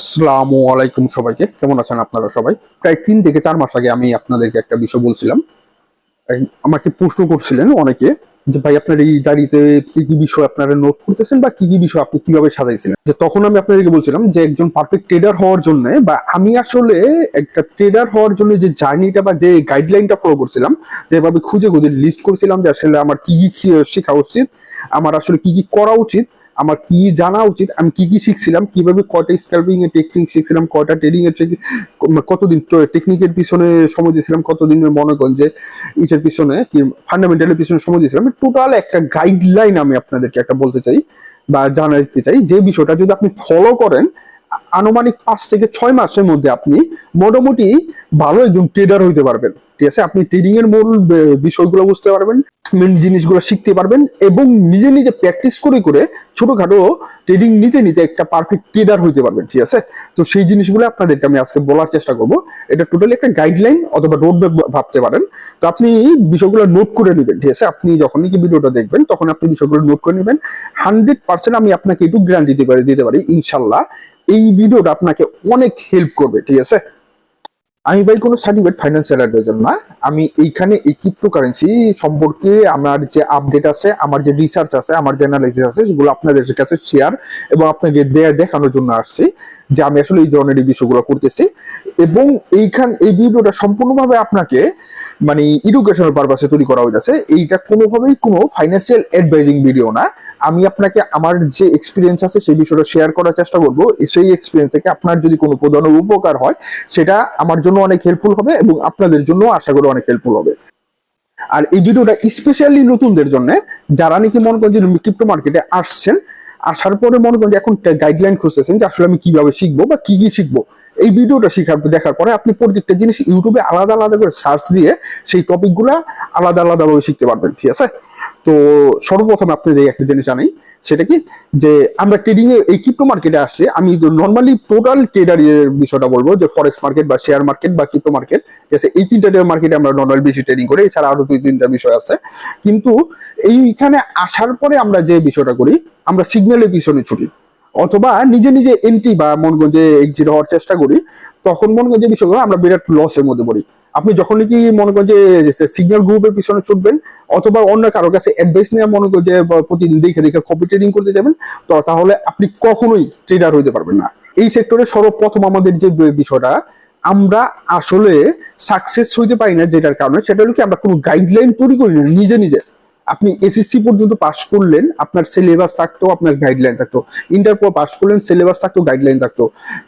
আসসালামু আলাইকুম সবাইকে, কেমন আছেন আপনারা সবাই? প্রায় 3 থেকে 4 মাস আগে আমি আপনাদেরকে একটা বিষয় বলছিলাম। আমাকে প্রশ্ন করছিলেন অনেকে যে ভাই আপনার এই ডায়েরিতে কি কি বিষয় আপনারা নোট করতেছেন বা কি কি বিষয় আপনি কিভাবে সাজাইছিলেন। যে তখন আমি আপনাদেরকে বলছিলাম যে একজন পারফেক্ট ট্রেডার হওয়ার জন্য বা আমি আসলে একটা ট্রেডার হওয়ার জন্য যে জার্নিটা বা যে গাইডলাইনটা ফলো করছিলাম, যেভাবে খুঁজে খুঁজে লিস্ট করছিলাম যে আসলে আমার কি কি শেখা উচিত, আমার আসলে কি কি করা উচিত, আমার কি জানা উচিত, আমি কি কি শিখছিলাম, কিভাবে কয়টা স্ক্যালপিং এর টেকনিক শিখছিলাম, কয়টা ট্রেডিং এর কতদিন টেকনিকের পিছনে সময় দিয়েছিলাম, কতদিনের মনে করেন যে ইটের পিছনে কি ফান্ডামেন্টালের পিছনে সময় দিয়েছিলাম। টোটাল একটা গাইডলাইন আমি আপনাদেরকে একটা বলতে চাই বা জানাতে চাই, যে বিষয়টা যদি আপনি ফলো করেন আনুমানিক 5 থেকে 6 মাসের মধ্যে আপনি মোটামুটি ভালো একজন ট্রেডার হইতে পারবেন। ঠিক আছে, আপনি ট্রেডিং এর মূল বিষয়গুলো বুঝতে পারবেন, মেন জিনিসগুলো শিখতে পারবেন এবং নিজে নিজে প্র্যাকটিস করে করে ছোটখাটো ট্রেডিং নিতে নিতে একটা পারফেক্ট ট্রেডার হইতে পারবেন। ঠিক আছে, তো সেই জিনিসগুলো আপনাদেরকে আমি আজকে বলার চেষ্টা করব। এটা টোটালি একটা গাইডলাইন অথবা রোড ম্যাপ ভাবতে পারেন। তো আপনি বিষয়গুলো নোট করে নেবেন। ঠিক আছে, আপনি যখনই কি ভিডিওটা দেখবেন তখন আপনি বিষয়গুলো নোট করে নেবেন। 100% আমি আপনাকে একটু গ্যারান্টি দিতে পারি ইনশাল্লাহ এই ভিডিওটা আপনাকে অনেক হেল্প করবে। ঠিক আছে, আমি ভাই কোনো সার্টিফিকেট ফাইন্যান্সিয়াল অ্যাডভাইজার না। আমি এইখানে এই ক্রিপ্টোকারেন্সি সম্পর্কে আমার যে আপডেট আছে, আমার যে রিসার্চ আছে, আমার যে অ্যানালাইসিস আছে, সেগুলো আপনাদের কাছে শেয়ার এবং আপনাকে দেখানোর জন্য আসছি যে আমি আসলে এই ধরনের বিষয়গুলো করতেছি। এবং এই ভিডিওটা সম্পূর্ণভাবে আপনাকে মানে এডুকেশনাল পারপাসে তৈরি করা হয়েছে। এইটা কোনোভাবেই কোনো ফাইন্যান্সিয়াল অ্যাডভাইজিং ভিডিও না। আমি আপনাকে আমার যে এক্সপিরিয়েন্স আছে সেই বিষয়টা শেয়ার করার চেষ্টা করবো। সেই এক্সপিরিয়েন্স থেকে আপনার যদি কোনো প্রধানের উপকার হয় সেটা আমার জন্য অনেক হেল্পফুল হবে এবং আপনাদের জন্য আশা করি অনেক হেল্পফুল হবে। আর এই ভিডিওটা স্পেশালি নতুনদের জন্য, যারা নাকি মনে করেন যে ক্রিপ্টো মার্কেটে আসছেন, আসার পরে মনে করেন যে এখন গাইডলাইন খুঁজতেছেন যে আসলে আমি কিভাবে শিখবো বা কি কি শিখবো। এই ভিডিওটা দেখার পরে আপনি প্রত্যেকটা জিনিস ইউটিউবে আলাদা আলাদা করে সার্চ দিয়ে সেই টপিকগুলা আলাদা আলাদা ভাবে শিখতে পারবেন। ঠিক আছে, তো সর্বপ্রথম আপনি যে একটা জিনিস জানাই সেটা কি, যে আমরা ট্রেডিং এ এই ক্রিপ্টো মার্কেটে আসছে, আমি নর্মালি টোটাল ট্রেডার এর বিষয়টা বলবো যে ফরেক্স মার্কেট বা শেয়ার মার্কেট বা ক্রিপ্টো মার্কেট। ঠিক আছে, এই 3টা মার্কেটে আমরা নর্মালি বেশি ট্রেডিং করি, এছাড়া আরো 2-3টা বিষয় আছে। কিন্তু এইখানে আসার পরে আমরা যে বিষয়টা করি, আমরা সিগন্যালের পিছনে ছুটি অথবা নিজে নিজে এন্ট্রি বা মনে করেন যে এক্সিট হওয়ার চেষ্টা করি। তখন মনে করেন যে বিষয়গুলো আমরা বিরাট লসের মধ্যে পড়ি। আপনি যখনই কি মনে করেন যে সিগন্যাল গ্রুপের পিছনে ছুটবেন অথবা অন্য কারো কাছে অ্যাডভাইস নিয়ে মনে করেন যে প্রতিদিন দেখে দেখে কপি ট্রেডিং করতে যাবেন, তো তাহলে আপনি কখনোই ট্রেডার হইতে পারবেন না। এই সেক্টরে সর্বপ্রথম আমাদের যে বিষয়টা, আমরা আসলে সাকসেস হইতে পারি না যেটার কারণে, সেটা হলো কি আমরা কোনো গাইডলাইন তৈরি করি না নিজে নিজে। আপনি এসএসসি পর্যন্ত পাস করলেন, আপনার সিলেবাস থাকতো, আপনার গাইডলাইন থাকতো। ইন্টার পাস করলেন, সিলেবাস থাকতো, গাইডলাইন থাকতো।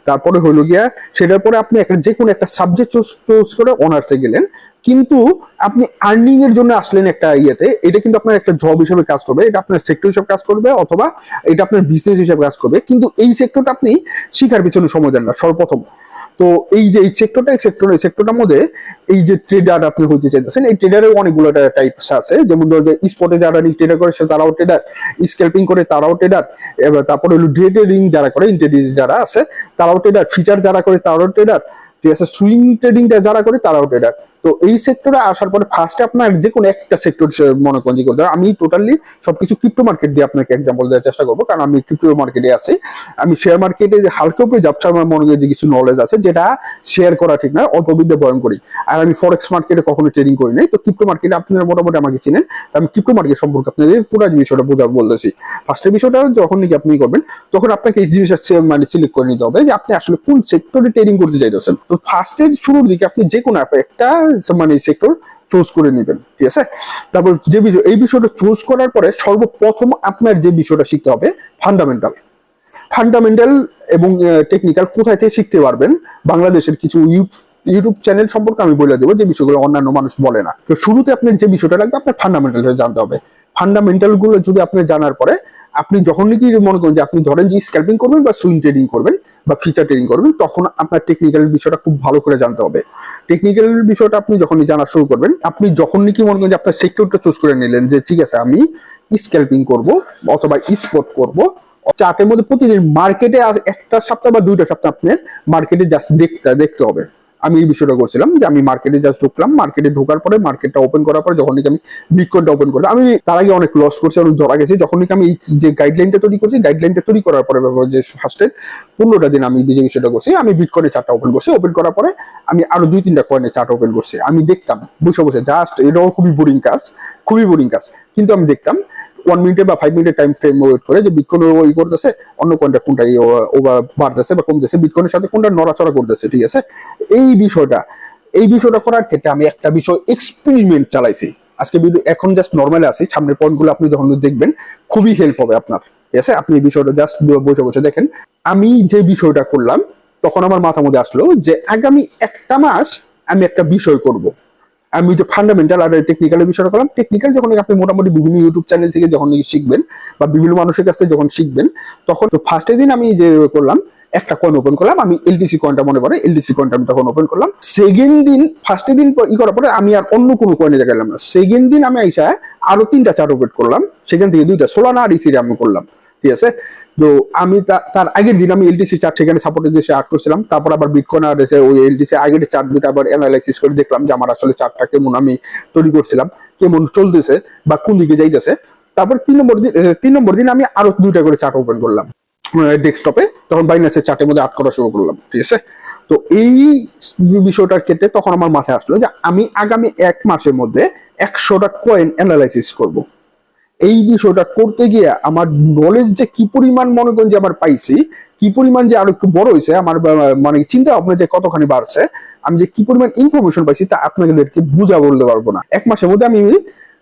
তারপরে হলো গিয়া সেটার পরে আপনি যে কোনো একটা সাবজেক্ট চুজ করে অনার্সে গেলেন, কিন্তু আপনি আর্নিং এর জন্য আসলেন একটা ইয়েতে। এটা কিন্তু আপনার একটা জব হিসেবে কাজ করবে, এটা আপনার সেক্টর হিসেবে কাজ করবে অথবা এটা আপনার বিজনেস হিসেবে কাজ করবে, কিন্তু এই সেক্টরটা আপনি শিখার পিছনে সময় দেন না সর্বপ্রথম। তো এই যে এই সেক্টরটার মধ্যে এই যে ট্রেডার আপনি হতে চাইতেছেন, এই ট্রেডারের অনেকগুলো টাইপস আছে। যেমন ধরো যে স্পটে যারা ট্রেডার করে তারাও ট্রেডার, স্ক্যালপিং করে তারাও ট্রেডার, এবার তারপরে হলো ডে ট্রেডিং যারা করে, ইন্ট্রাডে যারা আছে তারাও ট্রেডার, ফিচার যারা করে তারাও ট্রেডার। ঠিক আছে, সুইং ট্রেডিংটা যারা করে তারাও ট্রেডার। তো এই সেক্টরে আসার পরে ফার্স্টে আপনার যে কোনো একটা সেক্টর মনে করেন যে করতে হবে। আমি টোটালি সবকিছু ক্রিপ্টো মার্কেট দিয়ে আপনাকে এক্সাম্পল দেওয়ার চেষ্টা করবো, কারণ আমি ক্রিপ্টো মার্কেটে আছি। আমি শেয়ার মার্কেটে হালকা উপরে যাচ্ছে, আমার মনে করি যে কিছু নলেজ আছে যেটা শেয়ার করা ঠিক না, অল্প বিদ্যা বয়ন করি। আর আমি ফরেক্স মার্কেটে কখনো ট্রেডিং করি নাই। তো ক্রিপ্টো মার্কেটে আপনারা মোটামুটি আমাকে চিনেন, আমি ক্রিপ্টো মার্কেট সম্পর্কে আপনাদের পুরো বিষয়টা বলতেছি। ফার্স্টের বিষয়টা যখন নাকি আপনি করবেন তখন আপনাকে এই জিনিসটা মানে সিলেক্ট করে নিতে হবে যে আপনি আসলে কোন সেক্টরে ট্রেডিং করতে চাইতেছেন। তো ফার্স্টের শুরুর দিকে আপনি যে কোনো একটা মানে সেক্টর চুজ করে নেবেন। ঠিক আছে, তারপর যে বিষয় এই বিষয়টা চুজ করার পরে সর্বপ্রথম আপনার যে বিষয়টা শিখতে হবে ফান্ডামেন্টাল এবং টেকনিক্যাল কোথায় থেকে শিখতে পারবেন। বাংলাদেশের কিছু ইউটিউব চ্যানেল সম্পর্কে আমি বলে দেবো যে বিষয়গুলো অন্যান্য মানুষ বলে না। তো শুরুতে আপনার যে বিষয়টা লাগবে, আপনার ফান্ডামেন্টাল জানতে হবে। ফান্ডামেন্টাল গুলো যদি আপনি জানার পরে আপনি যখন নাকি মনে করেন যে আপনি ধরেন যে স্ক্যালপিং করবেন বা সুইং ট্রেডিং করবেন বা ফিচার ট্রেডিং করবেন, তখন আপনার টেকনিক্যাল বিষয়টা খুব ভালো করে জানতে হবে। টেকনিক্যাল বিষয়টা আপনি যখনই জানা শুরু করবেন, আপনি যখন নাকি মনে করেন যে আপনার সেক্টরটা চুজ করে নিলেন যে ঠিক আছে আমি স্ক্যালপিং করব অথবা স্পট করব, চার্টের মধ্যে প্রতিদিন মার্কেটে একটা সপ্তাহ বা 2টা সপ্তাহ আপনার মার্কেটে জাস্ট দেখতে হবে। আমি এই বিষয়টা করছিলাম যে আমি মার্কেটে জাস্ট ঢুকলাম, মার্কেটে ঢোকার পরে মার্কেটটা ওপেন করার পরে যখন আমি বিটকয়েনটা ওপেন করলাম, আমি তার আগে অনেক লস করছি, অনেক ধরা গেছি। যখন আমি এই যে গাইডলাইনটা তৈরি করছি, গাইডলাইনটা তৈরি করার পরে যে ফার্স্টে 15টা দিন আমি যে বিষয়টা করছি, আমি বিটকয়েনের চার্টটা ওপেন করছি। ওপেন করার পরে আমি আরো 2-3টা কয়েনের চার্ট ওপেন করছি। আমি দেখতাম বসে বসে জাস্ট, এটাও খুবই বোরিং কাজ, খুবই বোরিং কাজ, কিন্তু আমি দেখতাম 1 মিনিটে বা 5 মিনিটের টাইম ফ্রেম ওয়েট করে যে বিটকয়েন ওই করতেছে, অন্য কোনটা কোনটা বাড়তেছে বা কমতেছে, বিটকয়েনের সাথে কোনটা নড়াচড়া করতেছে, ঠিক আছে। এই বিষয়টা করার ক্ষেত্রে আমি একটা বিষয় এক্সপেরিমেন্ট চালাইছি। আজকে ভিডিও এখন জাস্ট নর্মালে আছি, সামনের পয়েন্টগুলো আপনি যখন দেখবেন খুবই হেল্প হবে আপনার, ঠিক আছে। আপনি এই বিষয়টা জাস্ট বসে বসে দেখেন। আমি যে বিষয়টা করলাম তখন আমার মাথার মধ্যে আসলো যে আগামী 1 মাস আমি একটা বিষয় করব। আমি যে ফান্ডামেন্টাল আর টেকনিক্যালের বিষয়টা করলাম, টেকনিক্যাল যখন আপনি মোটামুটি বিভিন্ন ইউটিউব চ্যানেল থেকে যখন শিখবেন বা বিভিন্ন মানুষের কাছ থেকে যখন শিখবেন, তখন তো ফার্স্টের দিন আমি যে করলাম, একটা কয়েন ওপেন করলাম, আমি এলটিসি কয়েনটা মনে পড়ে, এলটিসি কয়েনটা আমি তখন ওপেন করলাম। সেকেন্ড দিন, ফার্স্টের দিন করার পরে আমি আর অন্য কোনো কয়েনে গেলাম না। সেকেন্ড দিন আমি আইসা আরো 3টা চার্ট ওপেন করলাম, সেখান থেকে 2টা সোলানা আর ইথেরিয়াম আমি করলাম, ঠিক আছে। তো আমি তার আগের দিন আমি এলটিসি চার্ট সেখানে সাপোর্টের দেশে আর্ট করছিলাম, তারপর আবার বিটকয়েন আর ওই এলটিসি আগের চার্ট দুটো আবার অ্যানালাইসিস করে দেখলাম যে আমার আসলে চার্টটা কেমন আমি তৈরি করছিলাম, কেমন চলতেছে বা কোন দিকে যাইতেছে। তারপর 3 নম্বর দিন আমি আরো 2টা করে চার্ট ওপেন করলাম ডেস্কটপে, তখন বাইন্যান্সের চার্টের মধ্যে আর্ট করা শুরু করলাম, ঠিক আছে। তো এই বিষয়টার ক্ষেত্রে তখন আমার মাথায় আসলো যে আমি আগামী 1 মাসের মধ্যে 100টা কয়েন অ্যানালাইসিস করব। এই বিষয়টা করতে গিয়ে আমার নলেজ যে কি পরিমাণ মনে করেন যে আমার পাইছি, কি পরিমাণ যে আরো একটু বড় হয়েছে আমার, মানে চিন্তা ভাবনা যে কতখানি বাড়ছে, আমি যে কি পরিমাণ ইনফরমেশন পাইছি তা আপনাদেরকে বুঝা বলতে পারবো না। 1 মাসের মধ্যে আমি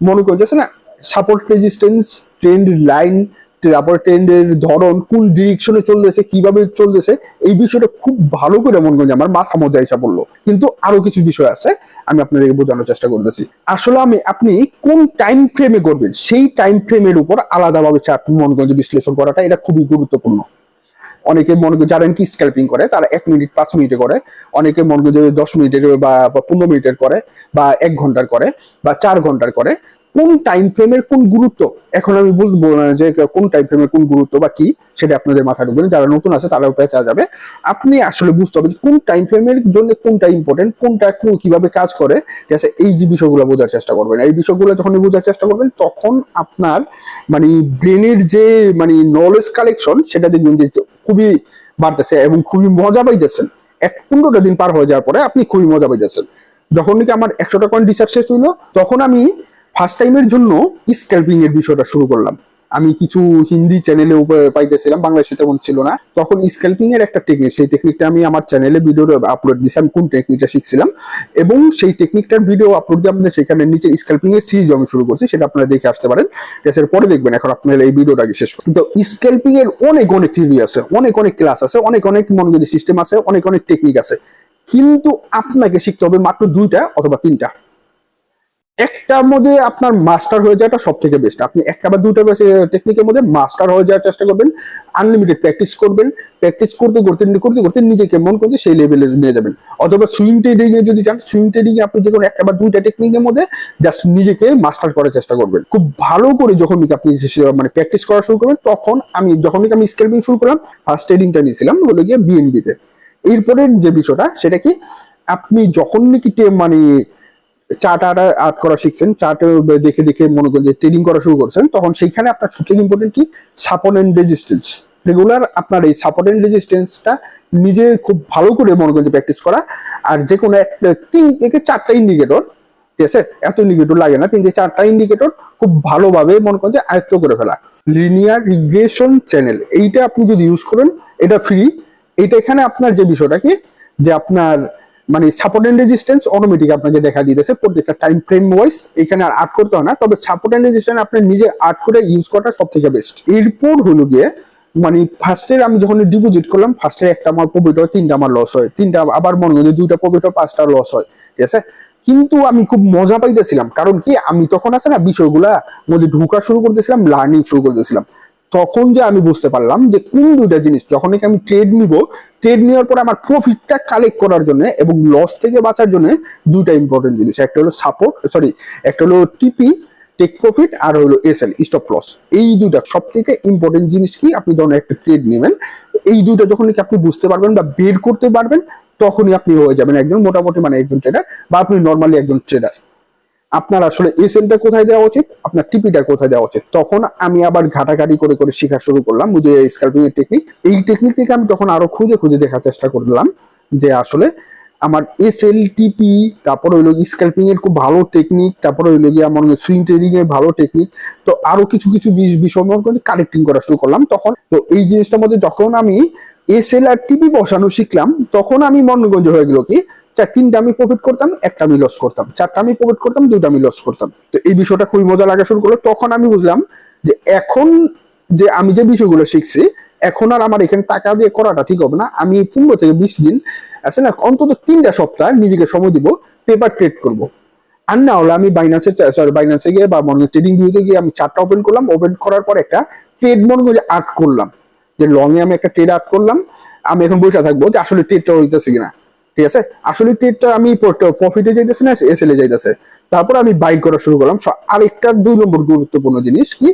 মনে করি যে না, সাপোর্ট রেজিস্ট্যান্স, ট্রেন্ড লাইন, তারপর ট্রেন্ডের ধরন, কোন ডিরেকশনে চলতেছে, কিভাবে চলতেছে, এই বিষয়টা খুব ভালো করে মনে করেন আমার মাথার মধ্যে এসে পড়লো। কিন্তু আরো কিছু বিষয় আছে, আমি আপনাদেরকে বোঝানোর চেষ্টা করতেছি। আসলে আপনি কোন টাইম ফ্রেমে করবেন, সেই টাইম ফ্রেমের উপর আলাদাভাবে চার্ট মনে করেন বিশ্লেষণ করাটা এটা খুবই গুরুত্বপূর্ণ। অনেকে মনে করেন জানেন কি স্ক্যাল্পিং করে, তারা 1 মিনিট 5 মিনিটে করে, অনেকে মনে করেন 10 মিনিটের বা 15 মিনিটের করে, বা 1 ঘন্টার করে, বা 4 ঘন্টার করে। কোন টাইম ফ্রেমের কোন গুরুত্ব, এখন আমি বলবো না যে কোন টাইম ফ্রেমের কোন গুরুত্ব বা কি, সেটা আপনাদের মাথায় ঢুকবে, যারা নতুন আছে তারাও পেঁচা যাবে। আপনি আসলে বুঝতে হবে কোন টাইম ফ্রেমের জন্য কোনটা ইম্পর্টেন্ট, কোনটা কিভাবে কাজ করে, ঠিক আছে। এই যে বিষয়গুলো বোঝার চেষ্টা করবেন, এই বিষয়গুলো যখন বোঝার চেষ্টা করবেন, তখন আপনার মানে ব্রেনের যে মানে নলেজ কালেকশন, সেটা দেখবেন যে খুবই বাড়তেছে এবং খুবই মজা পাইতেছেন। 15টা দিন পার হয়ে যাওয়ার পরে আপনি খুবই মজা পাইতেছেন। যখন নাকি আমার 100টা কয়েন রিসার্চ শেষ হইলো, তখন আমি ফার্স্ট টাইমের জন্য স্ক্যাল্পিং এর বিষয়টা শুরু করলাম। আমি কিছু হিন্দি চ্যানেলে পাইতেছিলাম, বাংলাদেশে তেমন ছিল না। তখন স্ক্যাল্পিং এর একটা টেকনিক, সেই টেকনিকটা আমি আমার চ্যানেলে ভিডিও আপলোড দিয়েছি, আমি কোন টেকনিকটা শিখছিলাম, এবং সেই টেকনিকটার ভিডিও আপলোড দিয়ে আপনাদের সেখানে নিচে স্ক্যাল্পিং এর সিরিজ আমি শুরু করছি, সেটা আপনারা দেখে আসতে পারেন, এর পরে দেখবেন। এখন আপনারা এই ভিডিওটাকে শেষ করুন। তো স্ক্যাল্পিং এর অনেক থিওরি আছে, অনেক ক্লাস আছে, অনেক মনোযোগী সিস্টেম আছে, অনেক টেকনিক আছে, কিন্তু আপনাকে শিখতে হবে মাত্র 2টা অথবা 3টা। একটার মধ্যে আপনার মাস্টার হয়ে যাওয়াটা সব থেকে বেস্ট। আপনি 1টা বা 2টা টেকনিকের মধ্যে মাস্টার হয়ে যাওয়ার চেষ্টা করবেন, আনলিমিটেড প্র্যাকটিস করবেন, প্র্যাকটিস করতে করতে নিজেকে মন করতে সেই লেভেলে নিয়ে যাবেন। অথবা সুইং ট্রেডিং এ যদি চান, সুইং ট্রেডিং এ আপনি যে কোনো 1টা বা 2টা টেকনিকের মধ্যে জাস্ট নিজেকে মাস্টার করার চেষ্টা করবেন। খুব ভালো করে যখন আপনি মানে প্র্যাকটিস করা শুরু করবেন, তখন যখন আমি স্ক্যাল্পিং শুরু করলাম, ফার্স্ট ট্রেডিংটা নিয়েছিলাম হলো গিয়ে বিএনবি তে। এরপরের যে বিষয়টা, সেটা কি, আপনি যখন নাকি মানে চার্ট আর্ট করা শিখছেন, চার্ট দেখে দেখে মনে করেন যে ট্রেডিং করা শুরু করছেন, তখন সেইখানে আপনার সবথেকে ইম্পর্টেন্ট কি, সাপোর্ট এন্ড রেজিস্ট্যান্স। রেগুলার আপনার এই সাপোর্ট এন্ড রেজিস্ট্যান্সটা নিজে খুব ভালো করে মনে করেন যে প্র্যাকটিস করা। আর যে কোনো 3 থেকে 4টা ইন্ডিকেটর, ঠিক আছে, এত ইন্ডিকেটর লাগে না, 3 থেকে 4টা ইন্ডিকেটর খুব ভালোভাবে মনে করেন যে আয়ত্ত করে ফেলা। লিনিয়ার রিগ্রেশন চ্যানেল, এইটা আপনি যদি ইউজ করেন, এটা ফ্রি। এটা এখানে আপনার যে বিষয়টা কি, যে আপনার মানে সাপোর্ট এন্ড রেজিস্ট্যান্স অটোমেটিক আপনাকে দেখা দিতেছে প্রত্যেকটা টাইম ফ্রেম ওয়াইজ, এখানে আর আর্ট করতে হয় না। তবে সাপোর্ট এন্ড রেজিস্ট্যান্স আপনি নিজে আর্ট করে ইউজ করাটা সব থেকে বেস্ট। এরপর হলো গিয়ে মানে ফার্স্টে আমি যখন ডিপোজিট করলাম, ফার্স্টে 1টা আমার প্রফিট হয়, 3টা আমার লস হয়, 3টা আবার মনে করি 2টা প্রফিট হয়, 5টা লস হয়, ঠিক আছে। কিন্তু আমি খুব মজা পাইতেছিলাম, কারণ কি আমি তখন আছে না বিষয়গুলা মধ্যে ঢোকা শুরু করতেছিলাম, লার্নিং শুরু করতেছিলাম। তখন যে আমি বুঝতে পারলাম যে কোন 2টা জিনিস, যখন আমি ট্রেড নিব, ট্রেড নেওয়ার পর আমার প্রফিটটা কালেক্ট করার জন্য এবং লস থেকে বাঁচার জন্য 2টা ইম্পর্টেন্ট জিনিস, একটা হলো একটা হলো টিপি টেক প্রফিট, আর হলো এসএল স্টপ লস। এই 2টা সব থেকে ইম্পর্টেন্ট জিনিস কি, আপনি যখন একটা ট্রেড নেবেন, এই 2টা যখন আপনি বুঝতে পারবেন বা বের করতে পারবেন, তখনই আপনি হয়ে যাবেন একজন মোটামুটি মানে একজন ট্রেডার, বা আপনি নর্মালি একজন ট্রেডার। আপনার আসলে এসএলটা কোথায় দেওয়া উচিত, আপনার টিপিটা কোথায় দেওয়া উচিত, তখন আমি আবার ঘাটাঘাটি করে করে শেখা শুরু করলাম যে স্ক্যালপিং এর টেকনিক। এই টেকনিক থেকে আমি তখন আরো খুঁজে খুঁজে দেখার চেষ্টা করলাম যে আসলে আমার এসএল টিপি, তারপর হইলো স্ক্যালপিং এর খুব ভালো টেকনিক, তারপর হইলো গিয়ে আমার সুইং ট্রেডিং এর ভালো টেকনিক, তো আরো কিছু কিছু বিষয় মনে করে কালেক্টিং করা শুরু করলাম। তখন তো এই জিনিসটার মধ্যে যখন আমি এসএল আর টিপি বসানো শিখলাম, তখন আমি মনগঞ্জ হয়ে গেল কি তিনটা আমি প্রফিট করতাম, একটা আমি লস করতাম, চারটা আমি প্রফিট করতাম, দুইটা আমি লস করতাম। তো এই বিষয়টা খুবই মজা লাগা শুরু করলো। তখন আমি বুঝলাম যে এখন যে আমি যে বিষয়গুলো শিখছি, এখন আর আমার এখানে টাকা দিয়ে করাটা ঠিক হবে না। আমি 15 থেকে 20 দিন আছে না, অন্তত 3টা সপ্তাহ নিজেকে সময় দিব, পেপার ট্রেড করব। আর না হলে আমি বাইন্যান্সে গিয়ে বা মনে ট্রেডিং ভিউতে গিয়ে আমি চার্টটা ওপেন করলাম, ওপেন করার পর একটা ট্রেড মনে করে আর্ট করলাম, যে লং এ আমি একটা ট্রেড আর্ট করলাম। আমি এখন বসে থাকবো যে আসলে ট্রেডটা হইতেছে কিনা, ঠিক আছে, আসলে ট্রেডটা আমি প্রফিটে যাইতেছে না এসএল এ যাইতেছে। তারপর আমি বাই করা শুরু করলাম। আরেকটা 2 নম্বর গুরুত্বপূর্ণ জিনিস কি,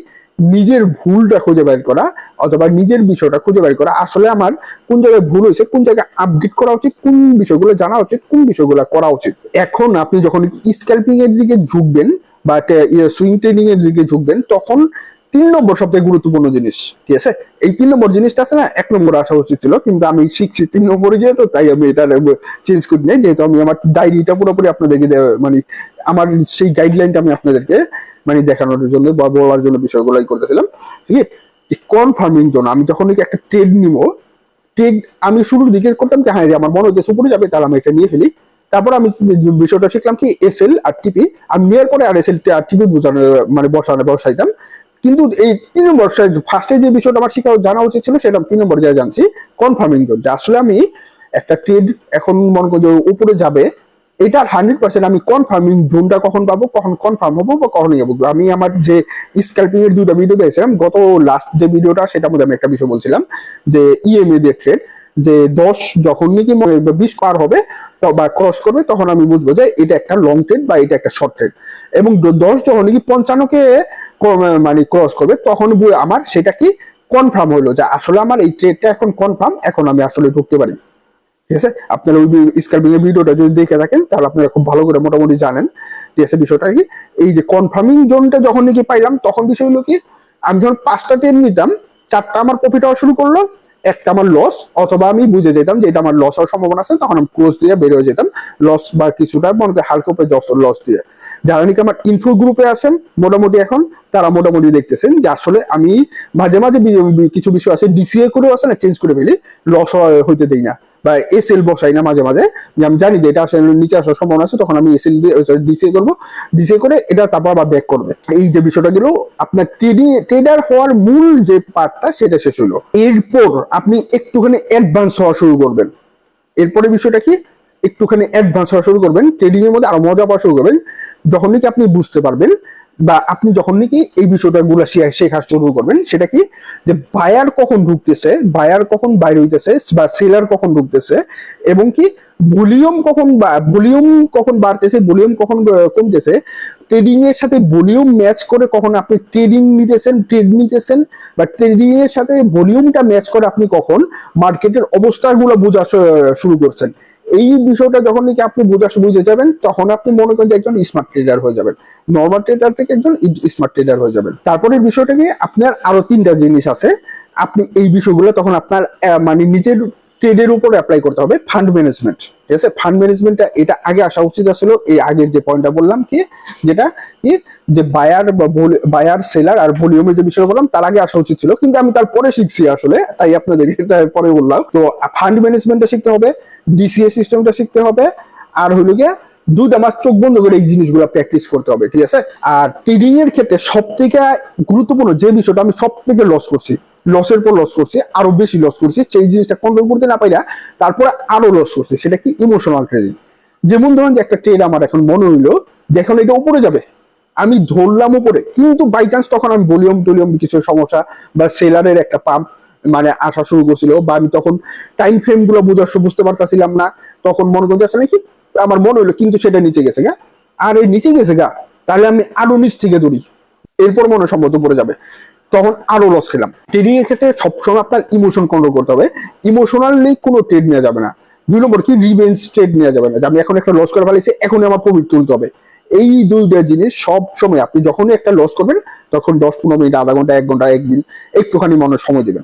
নিজের ভুলটা খুঁজে বের করা, অথবা নিজের বিষয়টা খুঁজে বের করা, আসলে আমার কোন জায়গায় ভুল হয়েছে, কোন জায়গায় আপডেট করা উচিত, কোন বিষয়গুলো জানা উচিত, কোন বিষয়গুলো করা উচিত। এখন আপনি যখন স্ক্যালপিং এর দিকে ঝুঁকবেন বা সুইং ট্রেডিং এর দিকে ঝুঁকবেন, তখন 3 নম্বর সবথেকে গুরুত্বপূর্ণ জিনিস, ঠিক আছে, এই 3 নম্বর জিনিসটা আছে না, 1 নম্বরে আসা উচিত ছিল, কিন্তু আমি শিখছি 3 নম্বরে যেহেতু, তাই আমি এটা চেঞ্জ করি নাই। যেহেতু আমি আমার ডায়েরিটা পুরোপুরি আপনাদেরকে মানে আমার সেই গাইডলাইনটা আমি আপনাদেরকে মানে দেখানোর জন্য বা বলার জন্য বিষয়গুলোই করতেছিলাম। ঠিক আছে, যে কনফার্মিং জোন, আমি যখন একটা ট্রেড নিব, ট্রেড আমি শুরুর দিকে করতাম কি, হ্যাঁ আমার মনে হচ্ছে উপরে যাবে, তাহলে আমি এটা নিয়ে ফেলি। তারপর আমি বিষয়টা শিখলাম কি এসএল আর টিপি, আমি নেওয়ার পরে আর এসএল আর টিপি বোঝানো মানে বসাইতাম। কিন্তু এই 3 নম্বর ফার্স্টে যে বিষয়টা আমার শিখা জানা উচিত ছিল, সেটা 3 নম্বরে যা জানছি কনফার্মিং জোন, যে আসলে আমি একটা ট্রেড এখন মনে করি উপরে যাবে, এটা 100% আমি কনফার্মিং জোনটা কখন পাবো, কখন কনফার্ম হবো বা কখন যাবো। আমি আমার যে স্ক্যালপিং এর 2টা ভিডিও দিয়েছিলাম, গত লাস্ট যে ভিডিওটা, সেটার মধ্যে আমি একটা বিষয় বলছিলাম যে ইএমএ দিয়ে ট্রেড, যে 10 যখন নাকি 20 পার হবে বা ক্রস করবে, তখন আমি বুঝবো যে এটা একটা লং ট্রেড বা এটা একটা শর্ট ট্রেড। এবং 10 যখন নাকি 55-কে মানে ক্রস করবে, তখন আমার সেটা কি কনফার্ম হলো যে আসলে আমার এই ট্রেডটা এখন কনফার্ম, এখন আমি আসলে ঢুকতে পারি। ঠিক আছে, আপনারা ওই স্ক্যালপিং এর ভিডিওটা যদি দেখে থাকেন, তাহলে আপনারা খুব ভালো করে মোটামুটি জানেন। ঠিক আছে, বিষয়টা কি এই যে কনফার্মিং জোনটা যখন নাকি পাইলাম, তখন বিষয় হলো কি আমি যখন 5টা ট্রেড নিতাম, 4টা আমার প্রফিট হওয়া শুরু করলো, একটা আমার লস, অথবা আমি বুঝে যেতাম যে এটা আমার লস হওয়ার সম্ভাবনা আছে, তখন আমি ক্লোজ দিয়ে বের হয়ে যেতাম, লস বা কিছুটা মনে করি হালকা উপরে লস দিয়ে। যারা নাকি আমার ইনফো গ্রুপে আছেন মোটামুটি এখন, তারা মোটামুটি দেখতেছেন যে আসলে আমি মাঝে মাঝে কিছু বিষয় আছে ডিসিএ করেও আছে না, চেঞ্জ করে ফেলি, লস হইতে দেই না, বা এসএল বসাই না মাঝে মাঝে, যে আমি জানি যে এটা আসলে নিচে আসার সম্ভাবনা আছে, তখন আমি এসএল দিয়ে ডিসিএ করবো, ডিসিএ করে এটা তারপর আবার ব্যাক করবে। এই যে বিষয়টা গেল আপনার ট্রেডার হওয়ার মূল যে পার্টটা, সেটা শেষ হলো। এরপর আপনি একটুখানি অ্যাডভান্স হওয়া শুরু করবেন। এরপরে বিষয়টা কি, একটুখানি অ্যাডভান্স হওয়া শুরু করবেন, ট্রেডিং এর মধ্যে আরো মজা পাওয়া শুরু করবেন, যখন নাকি আপনি বুঝতে পারবেন বা আপনি যখন নাকি এই বিষয়টা গুলা শেখা শুরু করবেন, সেটা কি যে বায়ার কখন ঢুকতেছে, বায়ার কখন বাইরে হইতেছে, বা সেলার কখন ঢুকতেছে, এবং কি ভলিউম কখন বাড়তেছে, ভলিউম কখন কমতেছে, ট্রেডিং এর সাথে ভলিউম ম্যাচ করে কখন আপনি ট্রেড নিতেছেন, বা ট্রেডিং এর সাথে ভলিউমটা ম্যাচ করে আপনি কখন মার্কেটের অবস্থাগুলো বোঝা শুরু করছেন। এই বিষয়টা যখন নাকি আপনি বুঝে যাবেন, তখন আপনি মনে করেন যে একজন স্মার্ট ট্রেডার হয়ে যাবেন, নর্মাল ট্রেডার থেকে একজন স্মার্ট ট্রেডার হয়ে যাবেন। তারপরের বিষয়টা কি, আপনার আরো 3টা জিনিস আছে, আপনি এই বিষয়গুলো তখন আপনার মানে নিজের ট্রেডের উপর অ্যাপ্লাই করতে হবে। ফান্ড ম্যানেজমেন্ট, ঠিক আছে, ফান্ড ম্যানেজমেন্টটা এটা আগে আসা উচিত আসলে, এই আগের যে পয়েন্টটা বললাম কি, যেটা কি যে বায়ার সেলার আর ভলিউমের যে বিষয়টা বললাম, তার আগে আসা উচিত ছিল, কিন্তু আমি তারপরে শিখছি আসলে, তাই আপনাদেরকে তারপরে বললাম। তো ফান্ড ম্যানেজমেন্টটা শিখতে হবে, ডিসিএ সিস্টেমটা শিখতে হবে, আর হইলো গিয়া 2টা মাস চোখ বন্ধ করে এই জিনিসগুলো প্র্যাকটিস করতে হবে। ঠিক আছে, আর ট্রেডিং এর ক্ষেত্রে সব থেকে গুরুত্বপূর্ণ যে বিষয়টা আমি সব থেকে লসের পর লস করছি, আরো বেশি লস করছি, সেই জিনিসটা কন্ট্রোল করতে না পাইরা তারপরে আরো লস করছি, সেটা কি ইমোশনাল ট্রেডিং। যেমন ধরেন যে একটা ট্রেড আমার এখন মনে হইলো যে এখন এটা উপরে যাবে, আমি ধরলাম উপরে, কিন্তু বাই চান্স তখন আমি ভলিউম কিছু সমস্যা বা সেলারের একটা পাম্প মানে আসা শুরু করছিল, বা আমি তখন টাইম ফ্রেম গুলো বুঝতে পারতাছিলাম না, তখন মনে করতে নাকি আমার মনে হইলো, কিন্তু সেটা নিচে গেছে গা, আর এই নিচে গেছে গা, তাহলে আমি আরো নিচ থেকে ধরি, এরপর মনে সম্ভবত পড়ে যাবে, তখন আরো লস খেলাম। ট্রেডিং এর ক্ষেত্রে সবসময় আপনার ইমোশন কন্ট্রোল করতে হবে, ইমোশনালি কোনো ট্রেড নেওয়া যাবে না। 2 নম্বর কি রিভেঞ্জ ট্রেড নেওয়া যাবে না, যে আমি এখন একটা লস করে ফেলেছি এখনই আমার প্রফিট তুলতে হবে। এই দুইটা জিনিস সব সময় আপনি যখনই একটা লস করবেন তখন 10-15 মিনিট, আধা ঘন্টা, 1 ঘন্টা, একদিন একটুখানি মনে সময় দিবেন,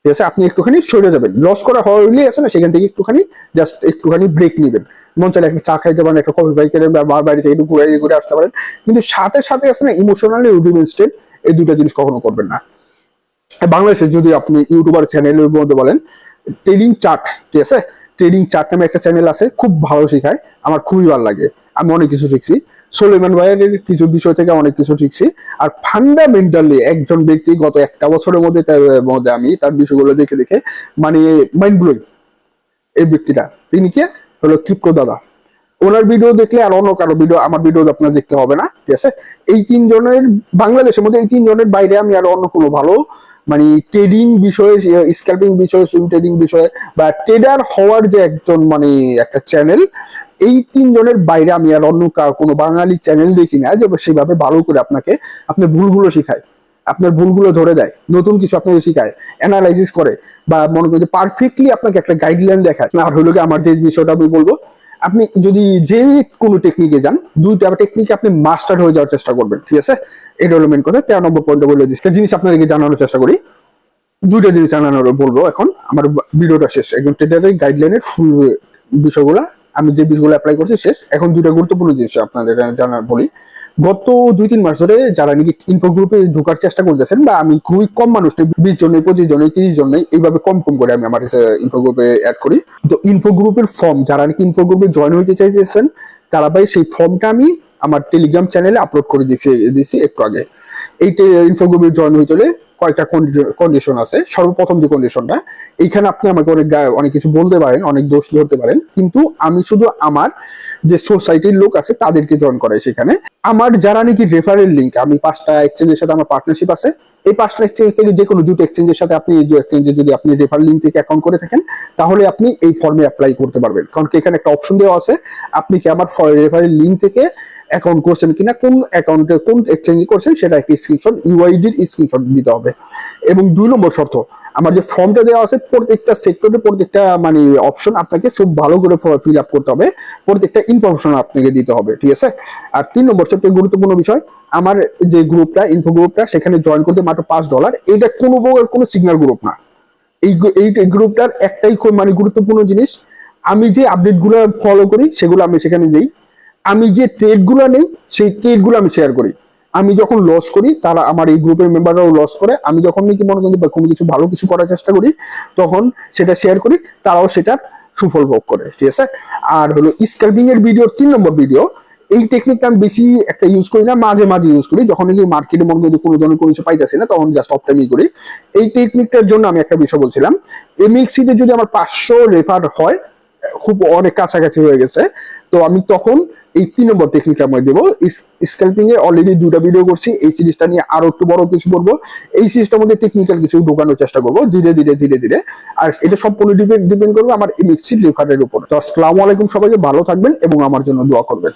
ঠিক আছে? আপনি একটুখানি সরে যাবেন, লস করা হইলে আছে না সেখান থেকে একটুখানি জাস্ট একটুখানি ব্রেক নেবেন। মন চাইলে একটা চা খাইতে পারেন, একটা কফি বাইক বা বাড়ি থেকে একটু ঘুরে ঘুরে আসতে পারেন, কিন্তু সাথে সাথে আছে না ইমোশনালি রিভেঞ্জ ট্রেড, এই দুইটা জিনিস কখনো করবেন না। বাংলাদেশে যদি আপনি ইউটিউবার চ্যানেলের মধ্যে বলেন ট্রেডিং চার্ট, ঠিক আছে, ট্রেডিং চার্ট নামে একটা চ্যানেল আছে, খুব ভালো শেখায়, আমার খুবই ভালো লাগে, আমি অনেক কিছু শিখছি সোলেমান ভাইয়ের কিছু বিষয় থেকে, অনেক কিছু শিখছি। আর ফান্ডামেন্টালি একজন ব্যক্তি গত একটা বছরের মধ্যে আমি তার বিষয়গুলো দেখে দেখে মানে মাইন্ড ব্লোয়িং। এই ব্যক্তিটা তিনি কে হলো ক্রিপ্টো দাদা। ওনার ভিডিও দেখলে আর অন্য কারো ভিডিও, আমার ভিডিও আপনার দেখতে হবে না, ঠিক আছে? এই 3 জনের বাংলাদেশের মধ্যে, এই 3 জনের বাইরে আমি আর অন্য কোনো ভালো মানে ট্রেডিং বিষয়ে, স্ক্যালপিং বিষয়ে, সুইং ট্রেডিং বিষয়ে বা ট্রেডার হওয়ার যে একজন মানে একটা চ্যানেল, এই 3 জনের বাইরে আমি আর অন্য কোনো বাঙালি চ্যানেল দেখি না যে সেভাবে ভালো করে আপনাকে আপনার ভুলগুলো শেখায়, আপনার ভুলগুলো ধরে দেয়, নতুন কিছু আপনাকে শেখায়, অ্যানালাইসিস করে, বা মনে করি যে পারফেক্টলি আপনাকে একটা গাইডলাইন দেখায়। আর হলো কি আমার যে বিষয়টা আমি বলবো, আপনি যদি যে কোনো টেকনিকে যান, 2টা টেকনিকে আপনি মাস্টার হয়ে যাওয়ার চেষ্টা করবেন, ঠিক আছে? এটা হলো মেন কথা। 13 নম্বর পয়েন্টে বলে দিচ্ছি, জিনিস আপনাদেরকে জানানোর চেষ্টা করি, 2টা জিনিস জানানোর বলবো এখন, আমার ভিডিওটা শেষ, একদম ট্রেডারের গাইডলাইনের ফুল বিষয়গুলো আমি যে বিষয়গুলো অ্যাপ্লাই করছি শেষ। এখন 2টা গুরুত্বপূর্ণ জিনিস আপনাদের জানার বলি। গত 2-3 মাস ধরে যারা নাকি ইনফো গ্রুপে ঢোকার চেষ্টা করতেছেন, বা আমি খুবই কম মানুষ, 20 জন, 25 জন, 30 জন, এইভাবে কম কম করে আমি আমার ইনফো গ্রুপে অ্যাড করি। তো ইনফো গ্রুপের ফর্ম, যারা নাকি ইনফো গ্রুপে জয়েন হইতে চাইতেছেন তারা ভাই সেই ফর্মটা আমি আমার টেলিগ্রাম চ্যানেলে আপলোড করে দিচ্ছি একটু আগে। এই ইনফো গ্রুপে জয়েন হইতে হলে কয়েকটা কন্ডিশন আছে। সর্বপ্রথম যে কন্ডিশনটা, এইখানে আপনি আমাকে অনেক কিছু বলতে পারেন, অনেক দোষ ধরতে পারেন, কিন্তু আমি শুধু আমার যে সোসাইটির লোক আছে তাদেরকে জয়েন করাই সেখানে। আমার যারা নাকি রেফারেল লিঙ্ক, আমি 5টা এক্সচেঞ্জের সাথে আমার পার্টনারশিপ আছে, এই 5টা এক্সচেঞ্জ থেকে যে কোনো 2টো এক্সচেঞ্জের সাথে আপনি এক্সচেঞ্জে যদি আপনি রেফার লিঙ্ক থেকে অ্যাকাউন্ট করে থাকেন, তাহলে আপনি এই ফর্মে অ্যাপ্লাই করতে পারবেন। কারণ কি এখানে একটা অপশন দেওয়া আছে, আপনি কি আমার রেফারেল লিঙ্ক থেকে অ্যাকাউন্ট করছেন কিনা, কোন অ্যাকাউন্টে কোন এক্সচেঞ্জে করছেন সেটা একটা স্ক্রিনশট, ইউআইডির স্ক্রিনশট দিতে হবে। এবং 2 নম্বর শর্ত, আমার যে ফর্মটা দেওয়া আছে প্রত্যেকটা সেক্টরে প্রত্যেকটা মানে অপশন আপনাকে খুব ভালো করে ফিল আপ করতে হবে, প্রত্যেকটা ইনফরমেশন আপনাকে দিতে হবে, ঠিক আছে? আর 3 নম্বর সবচেয়ে গুরুত্বপূর্ণ বিষয়, আমার যে গ্রুপটা, ইনফো গ্রুপটা, সেখানে জয়েন করতে মাত্র $5। এটা কোনো প্রকার কোনো সিগন্যাল গ্রুপ না। এই গ্রুপটার একটাই মানে গুরুত্বপূর্ণ জিনিস, আমি যে আপডেট গুলো ফলো করি সেগুলো আমি সেখানে দিই, আমি যে ট্রেড গুলো নেই সেই ট্রেড গুলো আমি শেয়ার করি। আমি যখন লস করি তারা আমার এই গ্রুপের মেম্বাররাও লস করে, আমি যখন নাকি মনে করি কোনো কিছু ভালো কিছু করার চেষ্টা করি তখন সেটা শেয়ার করি, তারাও সেটার সুফল ভোগ করে, ঠিক আছে? আর হলো স্ক্যালপিং এর ভিডিও 3 নম্বর ভিডিও, এই টেকনিকটা আমি বেশি একটা ইউজ করি না, মাঝে মাঝে ইউজ করি, যখন নাকি মার্কেটে মনে করি কোনো ধরনের কোনো কিছু পাইতেছি না তখন জাস্ট অফ টাইমই করি। এই টেকনিকটার জন্য আমি একটা বিষয় বলছিলাম, এমএক্সি তে যদি আমার 500 রেফার হয়, খুব অনেক কাছাকাছি হয়ে গেছে, তো আমি তখন এই 3 নম্বর টেকনিকটা আমি দেবো। স্ক্যালপিং এ অলরেডি 2টা ভিডিও করছি, এই সিরিজটা নিয়ে আরো একটু বড় কিছু বলবো, এই সিরিজটার মধ্যে টেকনিক্যাল কিছু ঢোকানোর চেষ্টা করবো ধীরে ধীরে ধীরে ধীরে। আর এটা সম্পূর্ণ ডিপেন্ড করবে আমার এমএক্সি রেফারের উপর। তো আসসালামু আলাইকুম, সবাইকে ভালো থাকবেন এবং আমার জন্য দোয়া করবেন।